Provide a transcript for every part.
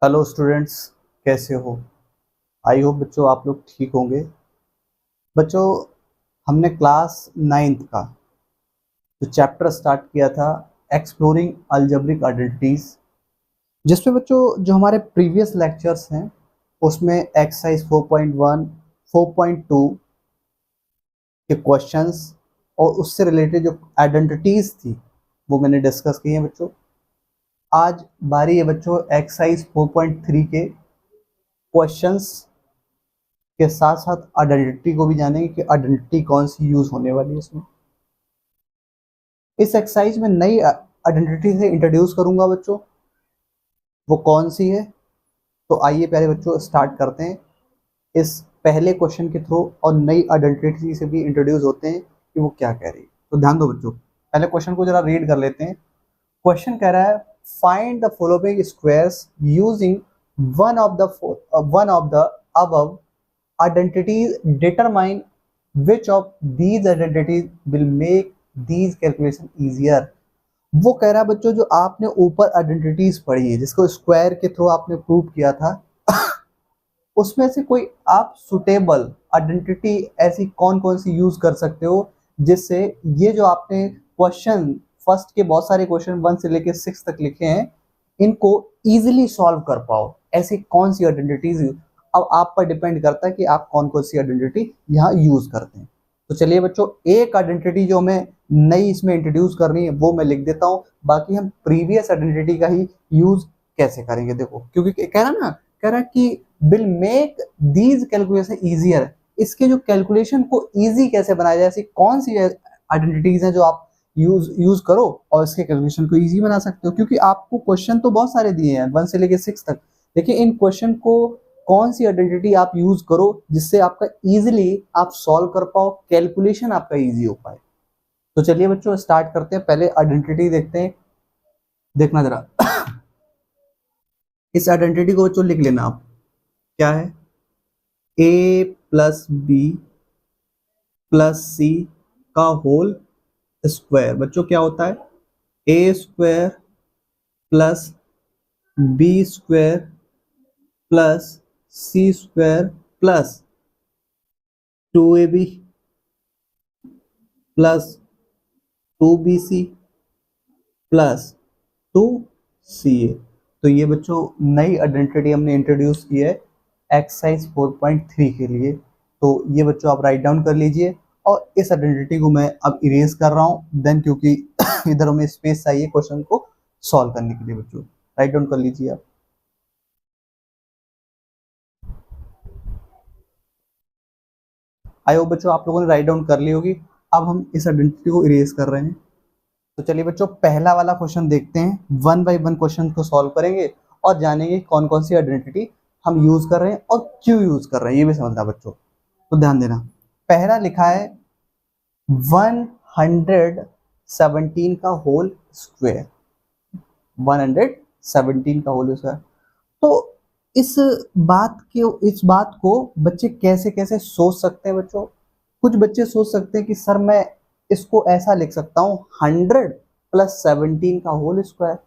Hello students, कैसे हो? I hope बच्चों आप लोग ठीक होंगे। बच्चों, हमने क्लास नाइन्थ का जो चैप्टर स्टार्ट किया था, एक्सप्लोरिंग अलजेब्रिक आइडेंटिटीज, जिसमें बच्चों जो हमारे प्रीवियस लेक्चर्स हैं उसमें एक्सरसाइज 4.1 4.2 के क्वेश्चंस और उससे रिलेटेड जो आइडेंटिटीज थी वो मैंने डिस्कस की हैं बच्चों। आज बारी है बच्चों एक्सरसाइज 4.3 के क्वेश्चंस के साथ साथ आइडेंटिटी को भी जानेंगे कि आइडेंटिटी कौन सी यूज होने वाली है इसमें। इस एक्सरसाइज में नई आइडेंटिटी से इंट्रोड्यूस करूंगा बच्चों, वो कौन सी है? तो आइए प्यारे बच्चों स्टार्ट करते हैं इस पहले क्वेश्चन के थ्रू और नई आइडेंटिटी से भी इंट्रोड्यूस होते हैं कि वो क्या कह रही है। तो ध्यान दो बच्चों, पहले क्वेश्चन को जरा रीड कर लेते हैं। क्वेश्चन कह रहा है find the following squares using one of the above identities, determine which of these identities will make these calculation easier। वो कह रहा है बच्चों जो आपने ऊपर आइडेंटिटीज पढ़ी है जिसको स्क्वायर के थ्रू आपने प्रूव किया था उसमें से कोई आप सुटेबल आइडेंटिटी ऐसी कौन कौन सी यूज कर सकते हो जिससे ये जो आपने क्वेश्चन फर्स्ट के बहुत सारे क्वेश्चन 1 से लेकर 6 तक लिखे हैं इनको इजीली सॉल्व कर पाओ। ऐसी कौन सी आइडेंटिटीज, अब आप पर डिपेंड करता है कि आप कौन कौन सी आइडेंटिटी यहाँ यूज करते हैं। तो चलिए बच्चों, एक आइडेंटिटी जो हमें नई इसमें इंट्रोड्यूस करनी है वो मैं लिख देता हूँ, बाकी हम प्रीवियस आइडेंटिटी का ही यूज कैसे करेंगे देखो, क्योंकि कह रहा ना, कह रहा कि will make these calculation easier. इसके जो कैलकुलेशन को इजी कैसे बनाया जाए, ऐसी कौन सी आइडेंटिटीज हैं जो आप यूज करो और इसके कैलकुलेशन को इजी बना सकते हो। क्योंकि आपको क्वेश्चन तो बहुत सारे दिए हैं 1 से लेकर 6 तक, लेकिन इन क्वेश्चन को कौन सी आइडेंटिटी आप यूज करो जिससे आपका इजीली आप सॉल्व कर पाओ, कैलकुलेशन आपका इजी हो पाए। तो चलिए बच्चों स्टार्ट करते हैं, पहले आइडेंटिटी देखते हैं। देखना जरा इस आइडेंटिटी को बच्चों लिख लेना आप, क्या है? A plus B plus C का होल स्क्वायर। बच्चों क्या होता है? A square plus B square plus C square plus 2ab plus 2bc plus 2ca। तो ये बच्चों नई आइडेंटिटी हमने इंट्रोड्यूस की है एक्सरसाइज 4.3 के लिए। तो ये बच्चों आप राइट डाउन कर लीजिए और इस आइडेंटिटी को मैं अब इरेज कर रहा हूँ देन, क्योंकि इधर हमें स्पेस चाहिए क्वेश्चन को सॉल्व करने के लिए। बच्चों राइट डाउन कर लीजिए आप। आई होप बच्चों आप लोगों ने राइट डाउन कर ली होगी। अब हम इस आइडेंटिटी को इरेज कर रहे हैं। तो चलिए बच्चों पहला वाला क्वेश्चन देखते हैं, 1 बाय 1 क्वेश्चन को सॉल्व करेंगे और जानेंगे कौन कौन सी आइडेंटिटी हम यूज कर रहे हैं और क्यों यूज कर रहे हैं, ये भी समझना बच्चों। तो ध्यान देना, पहला लिखा है 117 का होल स्क्वायर, 117 का होल स्क्वायर। तो इस बात को बच्चे कैसे कैसे सोच सकते हैं बच्चों? कुछ बच्चे सोच सकते हैं कि सर मैं इसको ऐसा लिख सकता हूँ 100 प्लस 17 का होल स्क्वायर।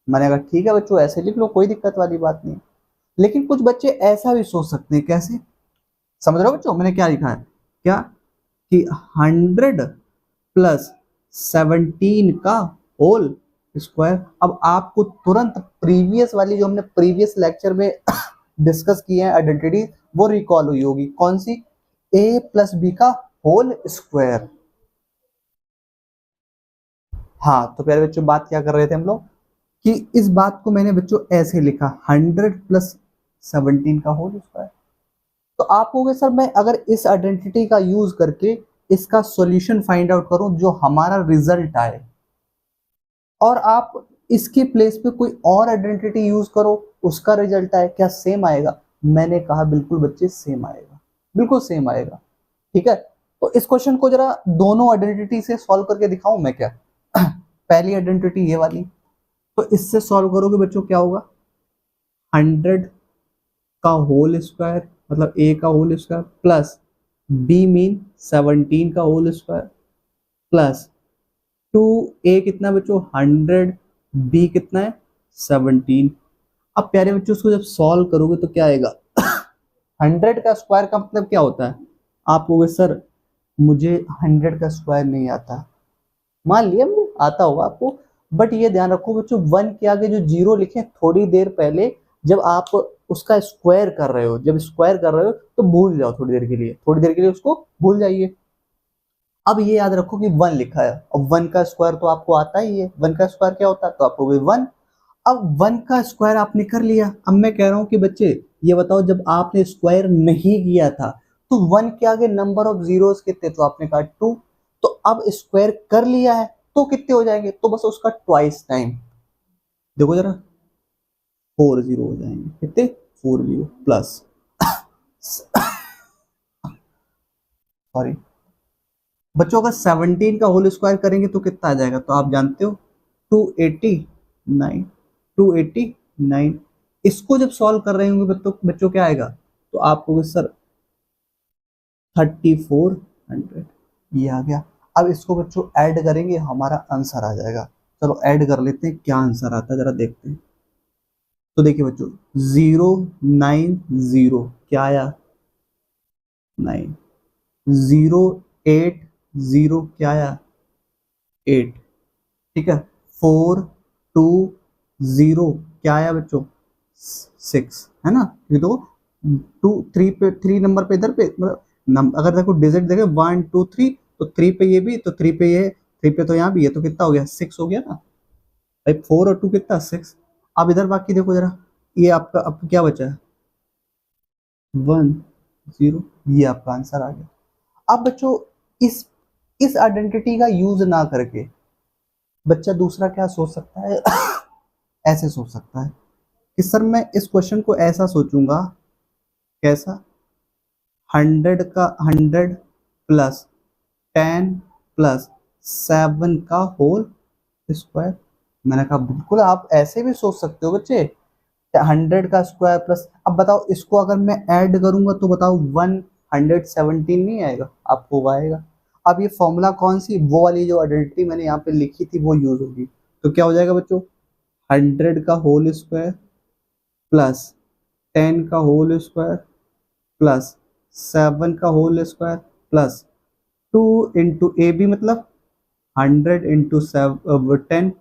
मैंने कहा ठीक है बच्चों ऐसे लिख लो, कोई दिक्कत वाली बात नहीं। लेकिन कुछ बच्चे ऐसा भी सोच सकते हैं, कैसे? समझ रहे हो बच्चों मैंने क्या लिखा है? क्या कि 100 प्लस 17 का होल स्क्वायर। अब आपको तुरंत प्रीवियस वाली जो हमने प्रीवियस लेक्चर में डिस्कस की है आइडेंटिटी वो रिकॉल हुई होगी, कौन सी? ए प्लस बी का होल स्क्वायर। हाँ तो प्यारे बच्चों बात क्या कर रहे थे हम लोग कि इस बात को मैंने बच्चों ऐसे लिखा 100 प्लस 17 का होल स्क्वायर। तो आप कहोगे सर मैं अगर इस आइडेंटिटी का यूज करके इसका सॉल्यूशन फाइंड आउट करूं जो हमारा रिजल्ट आए, और आप इसके प्लेस पे कोई और आइडेंटिटी यूज करो उसका रिजल्ट आए, क्या सेम आएगा? मैंने कहा बिल्कुल बच्चे सेम आएगा, बिल्कुल सेम आएगा। ठीक है, तो इस क्वेश्चन को जरा दोनों आइडेंटिटी से सॉल्व करके दिखाऊं मैं क्या? पहली आइडेंटिटी ये वाली, तो इससे सॉल्व करोगे बच्चों क्या होगा? 100 का होल स्क्वायर मतलब ए का whole square plus B mean 17 का होल स्क्वायर प्लस 2a कितना बच्चों 100, बी कितना है 17। अब प्यारे बच्चों उसको जब सॉल्व करोगे तो क्या आएगा 100 का स्क्वायर का मतलब क्या होता है? आप कहोगे सर मुझे 100 का स्क्वायर नहीं आता। मान लिया मुझे आता होगा आपको, बट ये ध्यान रखो बच्चों 1 के आगे जो जीरो लिखे थोड़ी देर पहले जब आप उसका स्क्वायर कर रहे हो, जब स्क्वायर कर रहे हो तो भूल जाओ थोड़ी देर के लिए, थोड़ी देर के लिए उसको भूल जाइए। अब ये याद रखो कि 1 लिखा है और 1 का स्क्वायर तो आपको आता ही है, 1 का स्क्वायर क्या होता है तो आपको 1। अब 1 का स्क्वायर आपने कर लिया। अब मैं कह रहा हूं कि बच्चे ये बताओ जब आपने स्क्वायर नहीं किया था तो 1 के आगे नंबर ऑफ जीरोस कितने, तो आपने कहा 2। तो अब स्क्वायर कर लिया है तो कितने हो जाएंगे, तो बस उसका ट्वाइस टाइम, देखो जरा 4 जीरो हो जाएंगे, कितने 4 जीरो प्लस सॉरी बच्चों अगर 17 का होल स्क्वायर करेंगे तो कितना आ जाएगा, तो आप जानते हो 289, 289। इसको जब सॉल्व कर रहे होंगे बच्चों बच्चों क्या आएगा, तो आप कहोगे सर 3400, ये आ गया। अब इसको बच्चों ऐड करेंगे हमारा आंसर आ जाएगा। चलो ऐड कर लेते हैं, क्या आंसर आता है जरा देखते हैं। तो देखिए बच्चों 090 क्या आया 9, 080 क्या आया 8, ठीक है। 420 क्या आया बच्चों 6, है ना। ये तो 2 3 पे 3 नंबर पे इधर पे मतलब अगर देखो डिजिट देखे 1 2 3 तो 3 पे ये भी, तो 3 पे ये, 3 पे तो यहाँ भी है, तो कितना हो गया 6 हो गया ना भाई। 4 और 2 कितना 6। अब इधर बाकी देखो जरा, ये आपका अब क्या बचा है 10, ये आपका आंसर आ गया। अब बच्चों इस आइडेंटिटी का यूज ना करके बच्चा दूसरा क्या सोच सकता है ऐसे सोच सकता है कि सर मैं इस क्वेश्चन को ऐसा सोचूंगा, कैसा 100 का 100 प्लस 10 प्लस 7 का होल स्क्वायर। मैंने कहा बिल्कुल आप ऐसे भी सोच सकते हो बच्चे, 100 का स्क्वायर प्लस, अब बताओ इसको अगर मैं ऐड करूंगा तो बताओ 117 नहीं आएगा, आपको वो आएगा। अब ये फॉर्मूला कौन सी, वो वाली जो आइडेंटिटी मैंने यहाँ पे लिखी थी वो यूज होगी। तो क्या हो जाएगा बच्चों 100 का होल स्क्वायर प्लस 10 का होल स्क्वायर प्लस 7 का whole square plus 2 into A B मतलब 100 into 10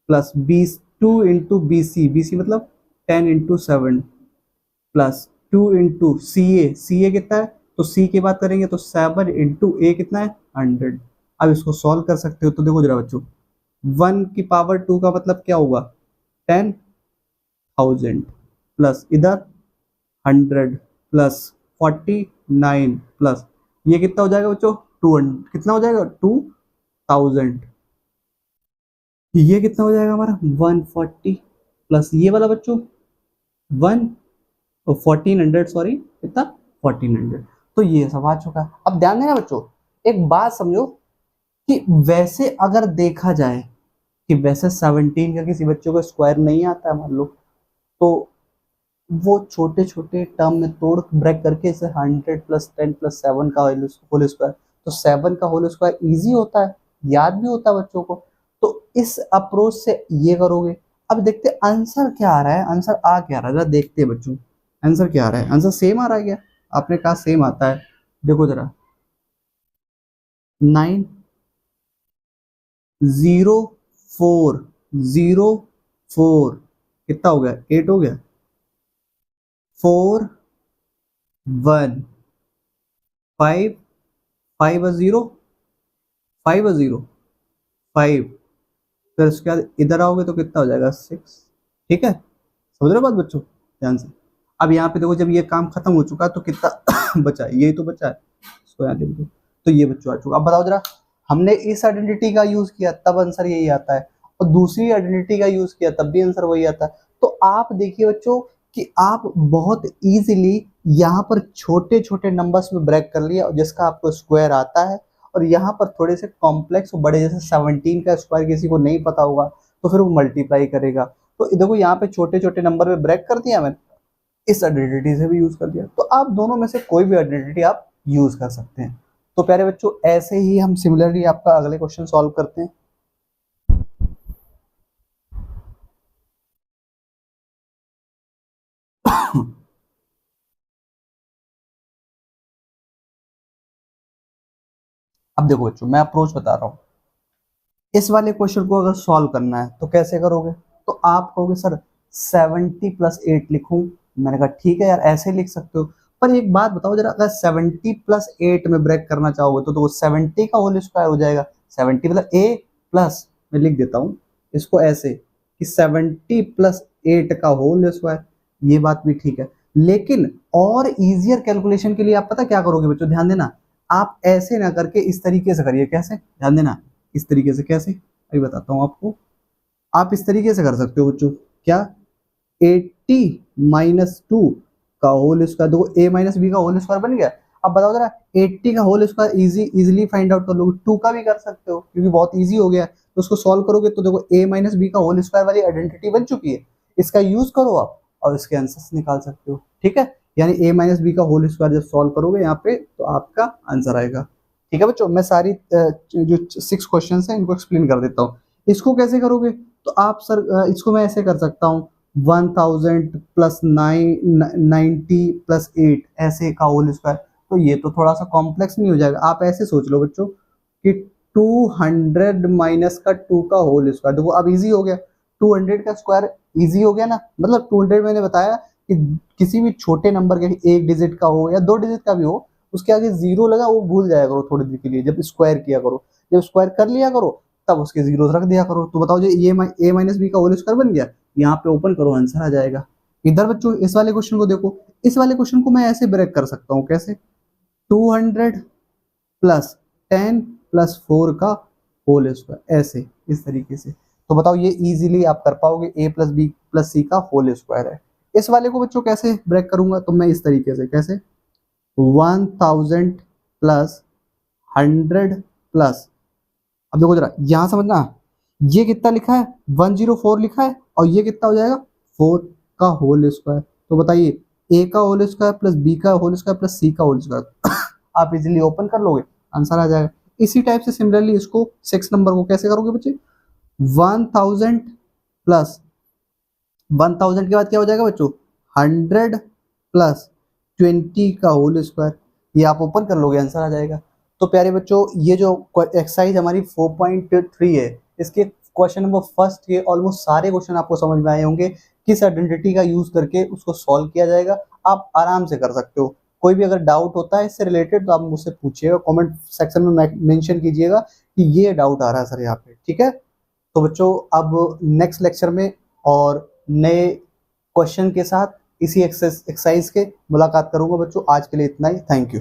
plus 2 into B C मतलब 10 into 7 plus 2 into C A कितना है, तो सी की बात करेंगे तो 7 इंटू ए कितना है 100। अब इसको सॉल्व कर सकते हो, तो देखो जरा बच्चों 1 की पावर 2 का मतलब क्या होगा 10,000 प्लस इधर 100 प्लस 49 प्लस ये कितना हो जाएगा बच्चों 200, कितना हो जाएगा 2000, ये कितना हो जाएगा हमारा 140 प्लस ये वाला बच्चों 1 1400, सॉरी कितना 1400। तो ये सब आ चुका है। अब ध्यान देना बच्चों एक बात समझो कि वैसे अगर देखा जाए कि वैसे 17 का किसी बच्चों को स्क्वायर नहीं आता है मान लो, तो वो छोटे छोटे टर्म में तोड़ ब्रेक करके इसे 100 प्लस 10 प्लस 7 का होल स्क्वायर, तो 7 का होल स्क्वायर ईजी होता है, याद भी होता है बच्चों को। तो इस अप्रोच से ये करोगे। अब देखते आंसर क्या आ रहा है, आंसर आ क्या रहा है जरा देखते हैं बच्चों, आंसर क्या आ रहा है, आंसर सेम आ रहा है क्या, आपने कहा सेम आता है, देखो जरा 90404 कितना हो गया 8 हो गया 4 1 5 5 5 5, फिर उसके बाद इधर आओगे तो कितना हो जाएगा 6। ठीक है समझ रहे हो बात बच्चों ध्यान से। अब यहाँ पे देखो जब ये काम खत्म हो चुका है तो कितना बचा है, यही तो बचा है, इसको यहाँ लिख दो। तो ये बच्चों आ चुका। अब बताओ जरा हमने इस आइडेंटिटी का यूज किया तब आंसर यही आता है, और दूसरी आइडेंटिटी का यूज किया तब भी आंसर वही आता है। तो आप देखिए बच्चों कि आप बहुत इजीली यहाँ पर छोटे छोटे नंबर्स में ब्रेक कर लिया जिसका आपको स्क्वायर आता है, और यहाँ पर थोड़े से कॉम्प्लेक्स बड़े जैसे 17 का स्क्वायर किसी को नहीं पता होगा तो फिर वो मल्टीप्लाई करेगा। तो देखो यहाँ पे छोटे छोटे नंबर में ब्रेक कर दिया मैंने, इस आइडेंटिटी से भी यूज कर दिया। तो आप दोनों में से कोई भी आइडेंटिटी आप यूज कर सकते हैं। तो प्यारे बच्चों ऐसे ही हम सिमिलरली आपका अगले क्वेश्चन सॉल्व करते हैं। अब देखो बच्चों, मैं अप्रोच बता रहा हूँ। इस वाले क्वेश्चन को अगर सॉल्व करना है तो कैसे करोगे? तो आप कहोगे सर 70+8 लिखूं। मैंने कहा ठीक है यार, ऐसे लिख सकते हो, पर एक बात बताओ जरा, अगर 70+8 में ब्रेक करना चाहोगे तो वो 70 का होल स्क्वायर हो जाएगा। 70 मतलब ए प्लस, मैं लिख देता हूँ इसको ऐसे कि 70+8 का होल स्क्वायर। ये बात भी ठीक है, लेकिन और इजियर कैलकुलेशन के लिए आप पता क्या करोगे बच्चों, ध्यान देना। आप ऐसे ना करके इस तरीके से करिए। कैसे? ध्यान देना, इस तरीके से। कैसे? अभी बताता हूँ आपको। आप इस तरीके से कर सकते हो बच्चों। क्या? 80-2 का होल स्क्वायर, देखो a माइनस बी का होल स्क्वायर बन गया। अब बताओ जरा, 80 का whole square easily find out कर लोगे, 2 का भी कर सकते हो क्योंकि बहुत इजी हो गया। तो उसको सॉल्व करोगे तो देखो a माइनस बी का होल स्क्वायर वाली आइडेंटिटी बन चुकी है। इसका यूज करो आप और इसके आंसर्स निकाल सकते हो। ठीक है, यानी a माइनस बी का होल स्क्वायर जब सॉल्व करोगे यहाँ पे तो आपका आंसर आएगा। ठीक है बच्चों, मैं सारी जो 6 क्वेश्चन है इनको एक्सप्लेन कर देता हूँ। इसको कैसे करोगे? तो आप सर इसको मैं ऐसे कर सकता हूँ, 1000+90+8 ऐसे का होल स्क्वायर। तो ये तो थोड़ा सा कॉम्प्लेक्स नहीं हो जाएगा? आप ऐसे सोच लो बच्चों कि 200 - 2 का होल स्क्वायर। देखो अब इजी हो गया, 200 का स्क्वायर इजी हो गया ना। मतलब 200 मैंने बताया कि किसी भी छोटे नंबर के, एक डिजिट का हो या 2 डिजिट का भी हो, उसके आगे जीरो लगा वो भूल जाया करो थोड़ी देर के लिए, जब स्क्वायर किया करो। जब स्क्वायर कर लिया करो तब उसके जीरो रख दिया करो। तो बताओ जो ये a माइनस बी का होल स्क्वायर बन गया, यहाँ पे ओपन करो, आंसर आ जाएगा। इधर बच्चों इस वाले क्वेश्चन को देखो, इस वाले क्वेश्चन को मैं ऐसे ब्रेक कर सकता हूँ। कैसे? 200+10+4 का होल स्क्वायर, ऐसे इस तरीके से। तो बताओ ये इजीली आप कर पाओगे, a+b+c का होल स्क्वायर है। इस वाले को बच्चों कैसे ब्रेक करूंगा? तो मैं इस तरीके से। कैसे? 1000+100+, अब देखो जरा यहां समझना, ये कितना लिखा है? 104 लिखा है, और ये कितना हो जाएगा? 4 का होल स्क्वायर। तो बताइए, ए का होल स्क्वायर प्लस बी का होल स्क्वायर प्लस सी का होल स्क्वायर आप इजीली ओपन कर लोगे, आंसर आ जाएगा। इसी टाइप से सिमिलरली इसको 6 नंबर को कैसे करोगे बच्चे? 1000 के बाद क्या हो जाएगा बच्चों? 100+20 का होल स्क्वायर। ये आप ओपन कर लोगे, आंसर आ जाएगा। तो प्यारे बच्चों, ये जो एक्सरसाइज हमारी 4.3 है, इसके क्वेश्चन नंबर फर्स्ट के ऑलमोस्ट सारे क्वेश्चन आपको समझ में आए होंगे। किस आइडेंटिटी का यूज करके उसको सॉल्व किया जाएगा, आप आराम से कर सकते हो। कोई भी अगर डाउट होता है इससे रिलेटेड तो आप मुझसे पूछिएगा, कमेंट सेक्शन में मेंशन कीजिएगा कि ये डाउट आ रहा है सर यहाँ पे। ठीक है, तो बच्चों अब नेक्स्ट लेक्चर में और नए क्वेश्चन के साथ इसी एक्सरसाइज के मुलाकात करूंगा बच्चों। आज के लिए इतना ही, थैंक यू।